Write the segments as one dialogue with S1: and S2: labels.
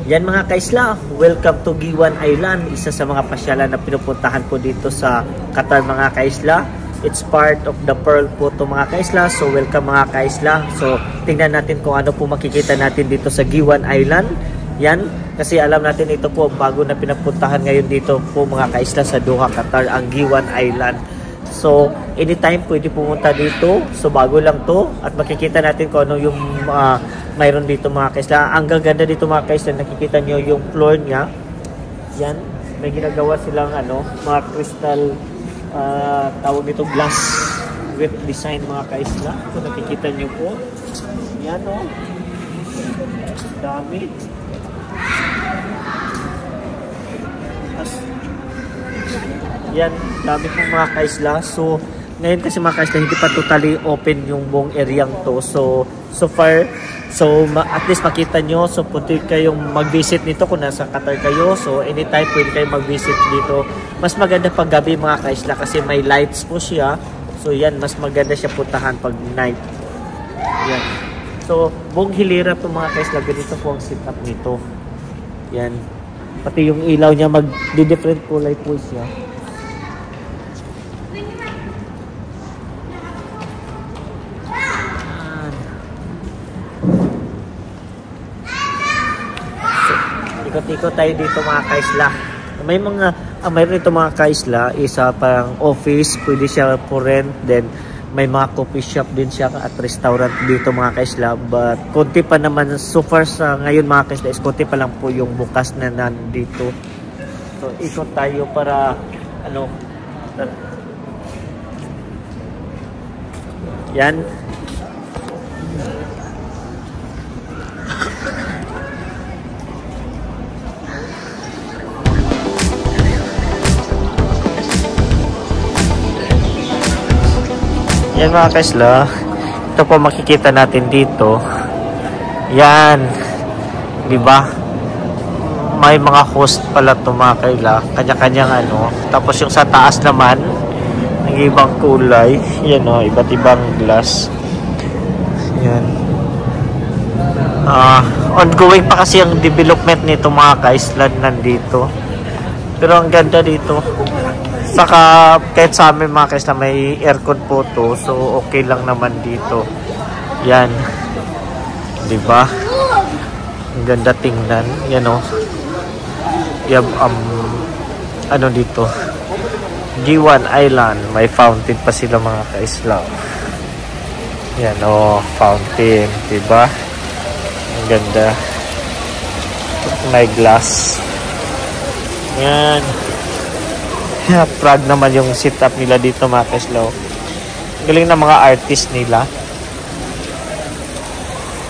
S1: Yan mga kaisla, welcome to Giwan Island, isa sa mga pasyalan na pinupuntahan po dito sa Qatar mga kaisla. It's part of the Pearl po to mga kaisla, so welcome mga kaisla. So tingnan natin kung ano po makikita natin dito sa Giwan Island. Yan, kasi alam natin ito po bago na pinapuntahan ngayon dito po mga kaisla sa Doha, Qatar, ang Giwan Island. So anytime pwede pumunta dito, so bago lang to at makikita natin kung ano yung mayroon dito mga kaisla. Ang gaganda dito mga kaisla, nakikita nyo yung floor niya. Yan, may ginagawa silang mga crystal, tawag nito glass with design mga kaisla. So nakikita nyo po. Yan dami. Yan, dami pong mga kaisla. So ngayon kasi mga kaisla, hindi pa totally open yung buong areang to. So far, at least makita nyo. So pwede kayong mag-visit nito kung nasa Qatar kayo. So anytime pwede kayong mag-visit dito. Mas maganda pag gabi mga kaisla kasi may lights po siya. So yan, mas maganda siya puntahan pag night. Yan. So buong hilira po mga kaisla, ganito po ang setup nito. Yan. Pati yung ilaw niya mag-different kulay po siya. Ikot-ikot tayo dito mga kaisla. May mayroon ito mga kaisla, isa parang office, pwede siya for rent, then may mga coffee shop din siya at restaurant dito mga kaisla. But konti pa naman so far sa ngayon mga kaisla, is konti pa lang po yung bukas na nandito. So ikot tayo para yan. Yan mga kaisla, ito po makikita natin dito. Yan, di ba? May mga host pala ito mga kaisla, kanya-kanyang Tapos yung sa taas naman, ng ibang kulay, yan iba't ibang glass. Yan. Ongoing pa kasi ang development nito mga kaisla nandito. Pero ang ganda dito. Saka kahit sa amin mga kaisla may aircon po to, so okay lang naman dito. Yan, di ba? Ang ganda tingnan. Yan dito Giwan Island, may fountain pa sila mga kaisla. Yan fountain, di ba? Ang ganda. May glass. Yan. Proud naman yung setup nila dito mga kaisla. Galing na mga artist nila.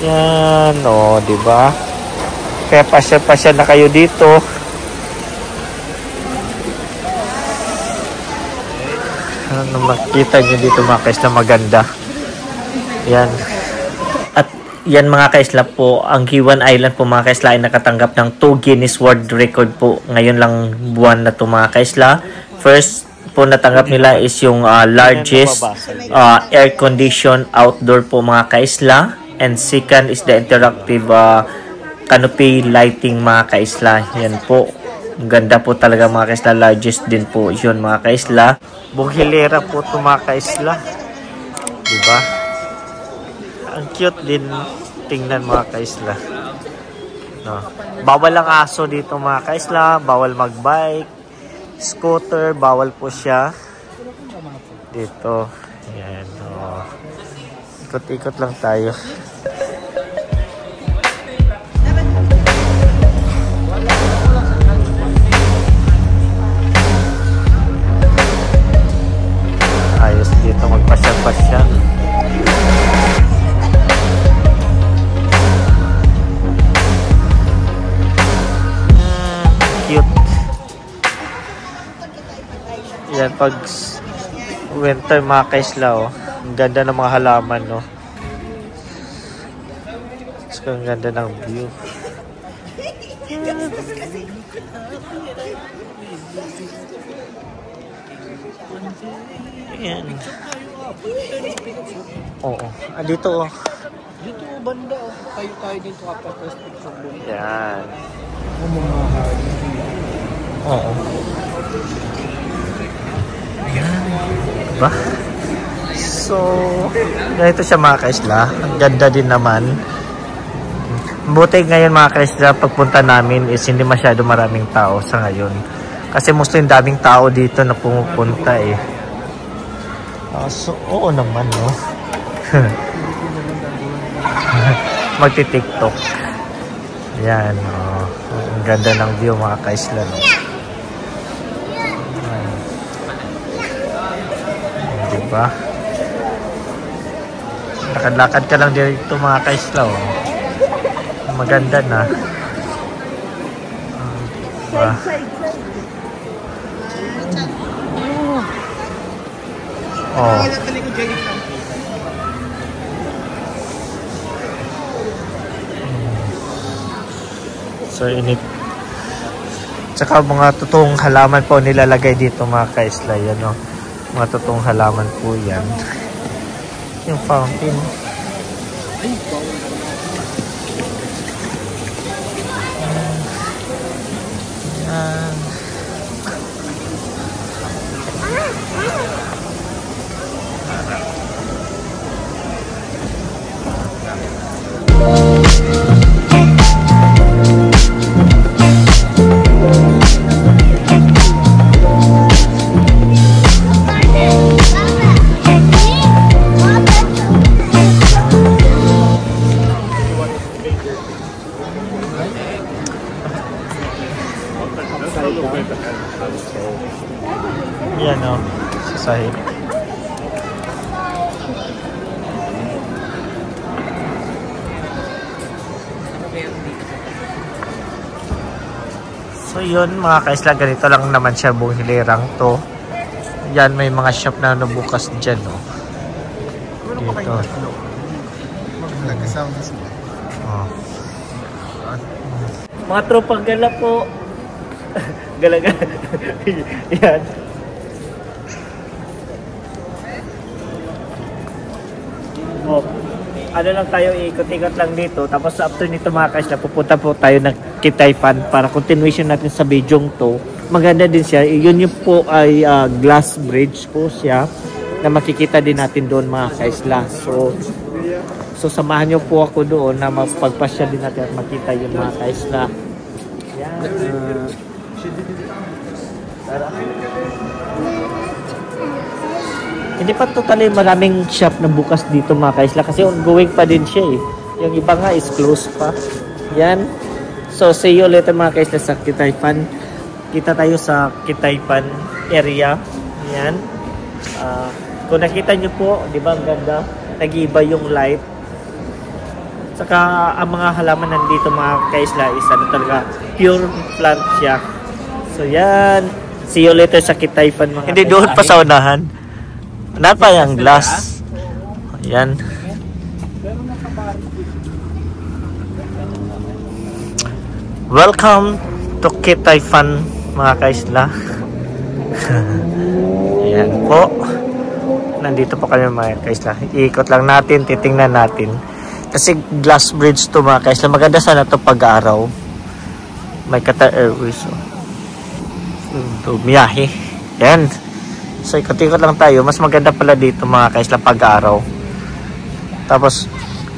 S1: Yan di ba? Kaya pasyal na kayo dito. Makita nyo dito mga kaisla, maganda. Yan. At yan mga kaisla po, ang Giwan Island po mga kaisla ay nakatanggap ng 2 Guinness World Record po. Ngayon lang buwan na to mga kaisla. First po natanggap nila is yung largest air-conditioned outdoor po mga kaisla. And second is the interactive canopy lighting mga kaisla. Yan po. Ganda po talaga mga kaisla. Largest din po yun mga kaisla. Buong hilera po ito mga kaisla. Diba? Ang cute din tingnan mga kaisla. Bawal ang aso dito mga kaisla. Bawal magbike. Scooter, bawal po siya dito. Yan, ikot-ikot lang tayo. Ayos dito magpasyal-pasyal. Cute. Yan, pag winter mga kaisla, ang ganda ng mga halaman, So, ang ganda ng view. Yan. Oo. Dito
S2: Dito banda. Tayo dito kapag picture.
S1: Yan. Oo. Ayan. Diba? So, ganito siya mga kaisla. Ang ganda din naman. Buti ngayon mga kaisla, pagpunta namin is hindi masyado maraming tao sa ngayon. Kasi mostly daming tao dito na pumupunta eh. So, oo naman, no? Magti-TikTok. Yan, oh. Ang ganda ng view mga kaisla, no? Diba? Lakad-lakad ka lang dito mga kaisla, oh. Maganda na. Diba? Oh. So init. Tsaka mga totoong halaman po nilalagay dito mga kaisla, yan, no? Mga totoong halaman po yan. Yung fountain. Yan. Yan, o. Sa sahig. So yun mga kaisla, ganito lang naman siya buong hilirang to. Yan, may mga shop na nabukas dyan, no? Dito. Oh. Mga tropang gala po. Gala-gala. Yan. Oh, ano lang tayo, ikot-ikot lang dito. Tapos after nito mga kaisla, pupunta po tayo ng Kitayfan para continuation natin sa Beijing to. Maganda din siya. Yun yung po ay glass bridge po siya na makikita din natin doon mga kaisla. So samahan nyo po ako doon na mapagpasya din natin at makita yung mga kaisla. Yan. Hindi pa totally maraming shop na bukas dito mga kaisla kasi ongoing pa din siya eh. Yung iba nga is closed pa. Yan. So see you later mga kaisla sa Kitayfan. Kita tayo sa Kitayfan area. Yan. Kung nakita nyo po, di ba ang ganda? Nag-iiba yung light. Saka ang mga halaman nandito mga kaisla is ano talaga, pure plant siya. So yan. See you later sa Kitayfan mga
S2: Hindi doon pa sa unahan. Napa yung glass. Yan. Welcome to Kitayfan mga kaisla. Yan po. Nandito po kami mga kaisla. Iikot lang natin, titingnan natin. Kasi glass bridge to mga kaisla. Maganda sana to pag-araw. May Qatar Airways. Dumiyahe. Yan. So ikot-ikot lang tayo. Mas maganda pala dito mga kaisla pag-araw. Tapos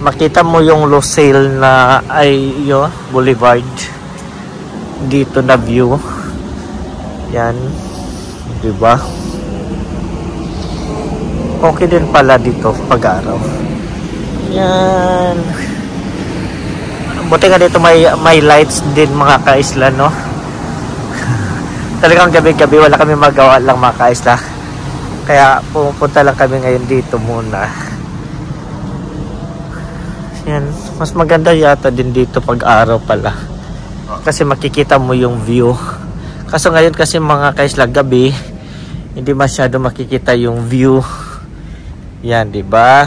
S2: makita mo yung Lucille na ay Boulevard. Dito na view. Yan. Diba? Okay din pala dito pag-araw. Yan. Buti nga dito may lights din mga kaisla, no? Talagang gabi-gabi wala kami magawa lang mga kaisla. Kaya pupunta lang kami ngayon dito muna. Yan. Mas maganda yata din dito pag-araw pala. Kasi makikita mo yung view. Kaso ngayon kasi mga kaisla gabi, hindi masyado makikita yung view. Yan, di ba?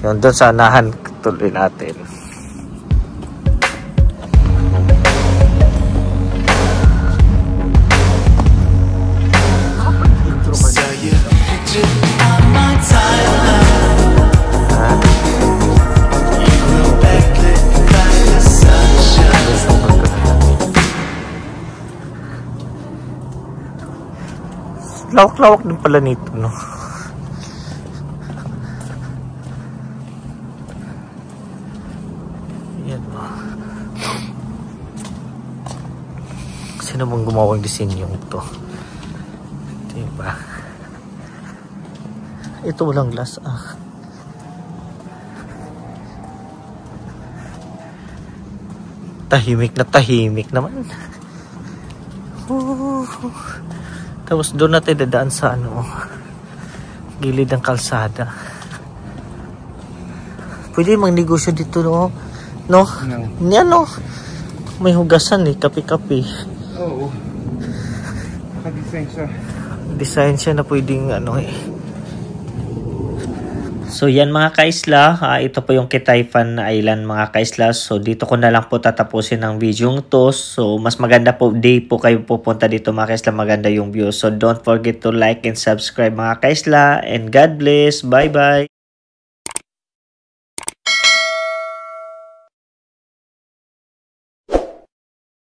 S2: Yung doon sa anahan tuloy natin. Lawak-lawak din pala nito, no? Yan ba? Sino bang gumawang disenyo ito? Diba? Ito walang glass, Tahimik naman. Tapos doon natin dadaan sa gilid ng kalsada. Pwede magnegosyo dito, no? No? Yan, no? May hugasan kape-kape.
S3: Oo. Naka-design siya.
S2: Design siya na pwedeng
S1: So yan mga kaisla, ito po yung Kitayfan Island mga kaisla. So dito ko na lang po tatapusin ang video to. So mas maganda po day po kayo pupunta dito mga kaisla, maganda yung view. So don't forget to like and subscribe mga kaisla, and God bless. Bye bye.